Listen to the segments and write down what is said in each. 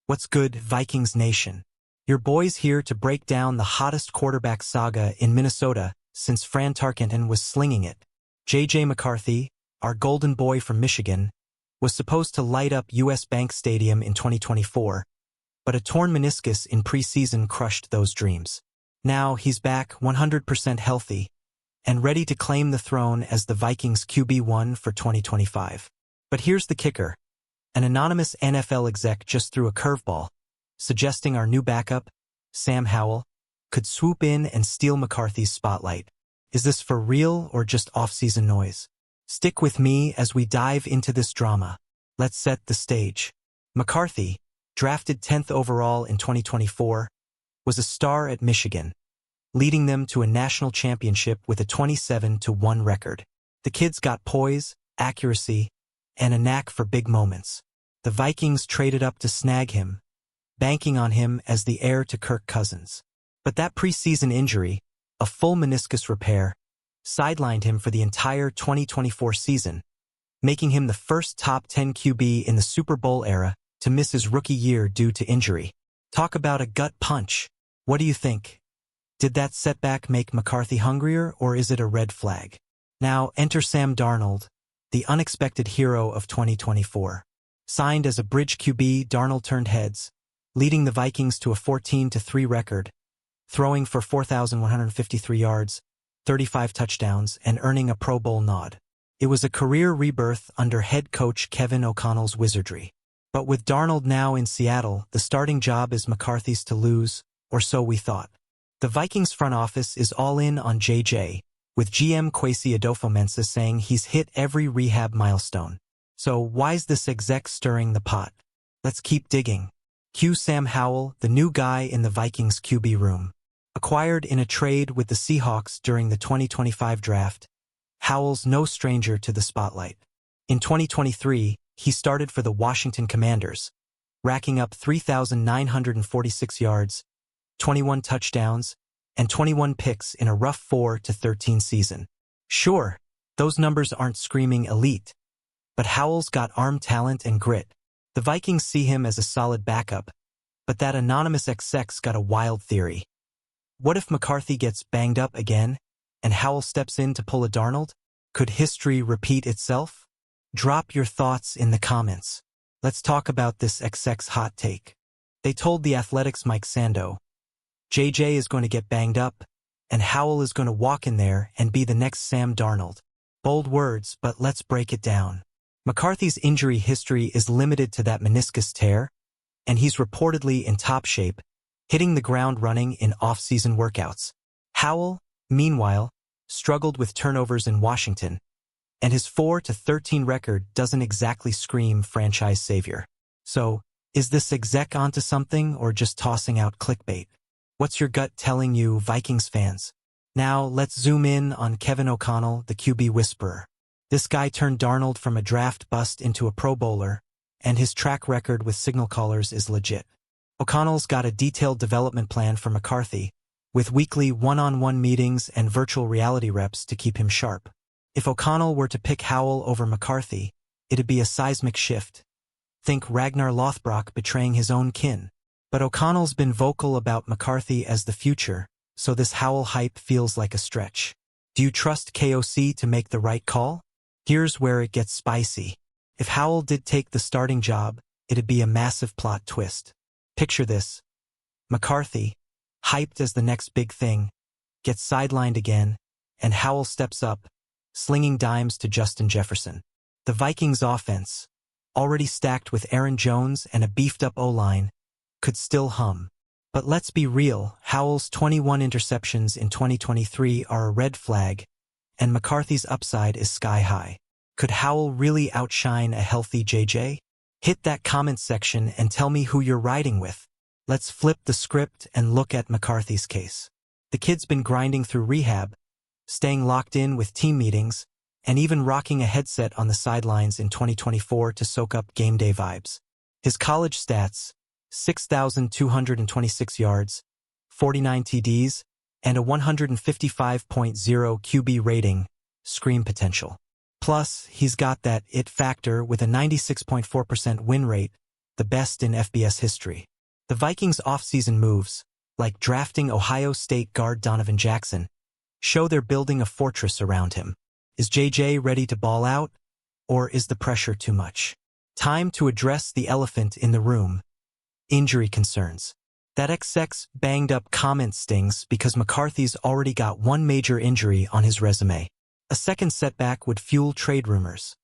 What's good, Vikings Nation? Your boy's here to break down the hottest quarterback saga in Minnesota since Fran Tarkenton was slinging it. J.J. McCarthy, our golden boy from Michigan, was supposed to light up U.S. Bank Stadium in 2024, but a torn meniscus in preseason crushed those dreams. Now he's back 100% healthy and ready to claim the throne as the Vikings QB1 for 2025. But here's the kicker. An anonymous NFL exec just threw a curveball, suggesting our new backup, Sam Howell, could swoop in and steal McCarthy's spotlight. Is this for real or just off-season noise? Stick with me as we dive into this drama. Let's set the stage. McCarthy, drafted 10th overall in 2024, was a star at Michigan, leading them to a national championship with a 27-1 record. The kid's got poise, accuracy, and a knack for big moments. The Vikings traded up to snag him, banking on him as the heir to Kirk Cousins. But that preseason injury, a full meniscus repair, sidelined him for the entire 2024 season, making him the first top 10 QB in the Super Bowl era to miss his rookie year due to injury. Talk about a gut punch. What do you think? Did that setback make McCarthy hungrier, or is it a red flag? Now enter Sam Darnold, the unexpected hero of 2024. Signed as a bridge QB, Darnold turned heads, leading the Vikings to a 14-3 record, throwing for 4,153 yards, 35 touchdowns, and earning a Pro Bowl nod. It was a career rebirth under head coach Kevin O'Connell's wizardry. But with Darnold now in Seattle, the starting job is McCarthy's to lose, or so we thought. The Vikings front office is all in on JJ, with GM Kwesi Adofo-Mensah saying he's hit every rehab milestone. So why's this exec stirring the pot? Let's keep digging. Cue Sam Howell, the new guy in the Vikings QB room. Acquired in a trade with the Seahawks during the 2025 draft, Howell's no stranger to the spotlight. In 2023, he started for the Washington Commanders, racking up 3,946 yards, 21 touchdowns, and 21 picks in a rough 4-13 season. Sure, those numbers aren't screaming elite, but Howell's got arm talent and grit. The Vikings see him as a solid backup, but that anonymous exec's got a wild theory. What if McCarthy gets banged up again, and Howell steps in to pull a Darnold? Could history repeat itself? Drop your thoughts in the comments. Let's talk about this exec's hot take. They told The Athletic's Mike Sando, JJ is going to get banged up, and Howell is going to walk in there and be the next Sam Darnold. Bold words, but let's break it down. McCarthy's injury history is limited to that meniscus tear, and he's reportedly in top shape, hitting the ground running in off-season workouts. Howell, meanwhile, struggled with turnovers in Washington, and his 4-13 record doesn't exactly scream franchise savior. So, is this exec onto something or just tossing out clickbait? What's your gut telling you, Vikings fans? Now, let's zoom in on Kevin O'Connell, the QB whisperer. This guy turned Darnold from a draft bust into a Pro Bowler, and his track record with signal callers is legit. O'Connell's got a detailed development plan for McCarthy, with weekly one-on-one meetings and virtual reality reps to keep him sharp. If O'Connell were to pick Howell over McCarthy, it'd be a seismic shift. Think Ragnar Lothbrok betraying his own kin. But O'Connell's been vocal about McCarthy as the future, so this Howell hype feels like a stretch. Do you trust KOC to make the right call? Here's where it gets spicy. If Howell did take the starting job, it'd be a massive plot twist. Picture this. McCarthy, hyped as the next big thing, gets sidelined again, and Howell steps up, slinging dimes to Justin Jefferson. The Vikings offense, already stacked with Aaron Jones and a beefed-up O-line, could still hum. But let's be real, Howell's 21 interceptions in 2023 are a red flag, and McCarthy's upside is sky high. Could Howell really outshine a healthy JJ? Hit that comment section and tell me who you're riding with. Let's flip the script and look at McCarthy's case. The kid's been grinding through rehab, staying locked in with team meetings, and even rocking a headset on the sidelines in 2024 to soak up game day vibes. His college stats, 6,226 yards, 49 TDs, and a 155.0 QB rating, scream potential. Plus, he's got that it factor with a 96.4% win rate, the best in FBS history. The Vikings' offseason moves, like drafting Ohio State guard Donovan Jackson, show they're building a fortress around him. Is JJ ready to ball out, or is the pressure too much? Time to address the elephant in the room: injury concerns. That XX banged up comment stings because McCarthy's already got one major injury on his resume. A second setback would fuel trade rumors,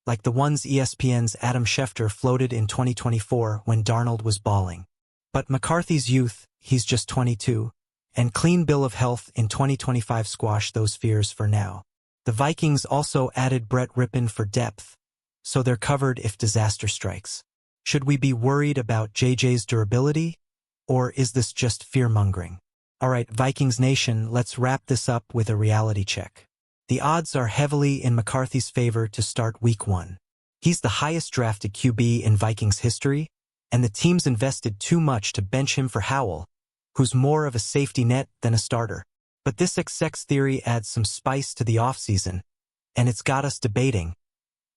like the ones ESPN's Adam Schefter floated in 2024 when Darnold was balling. But McCarthy's youth, he's just 22, and clean bill of health in 2025 squash those fears for now. The Vikings also added Brett Rippon for depth, so they're covered if disaster strikes. Should we be worried about JJ's durability, or is this just fear-mongering? Alright, Vikings Nation, let's wrap this up with a reality check. The odds are heavily in McCarthy's favor to start Week 1. He's the highest drafted QB in Vikings history, and the team's invested too much to bench him for Howell, who's more of a safety net than a starter. But this XX theory adds some spice to the offseason, and it's got us debating.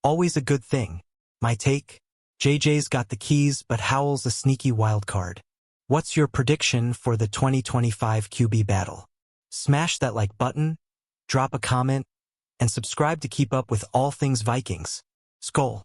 Always a good thing. My take? JJ's got the keys, but Howell's a sneaky wild card. What's your prediction for the 2025 QB battle? Smash that like button, drop a comment, and subscribe to keep up with all things Vikings. Skol.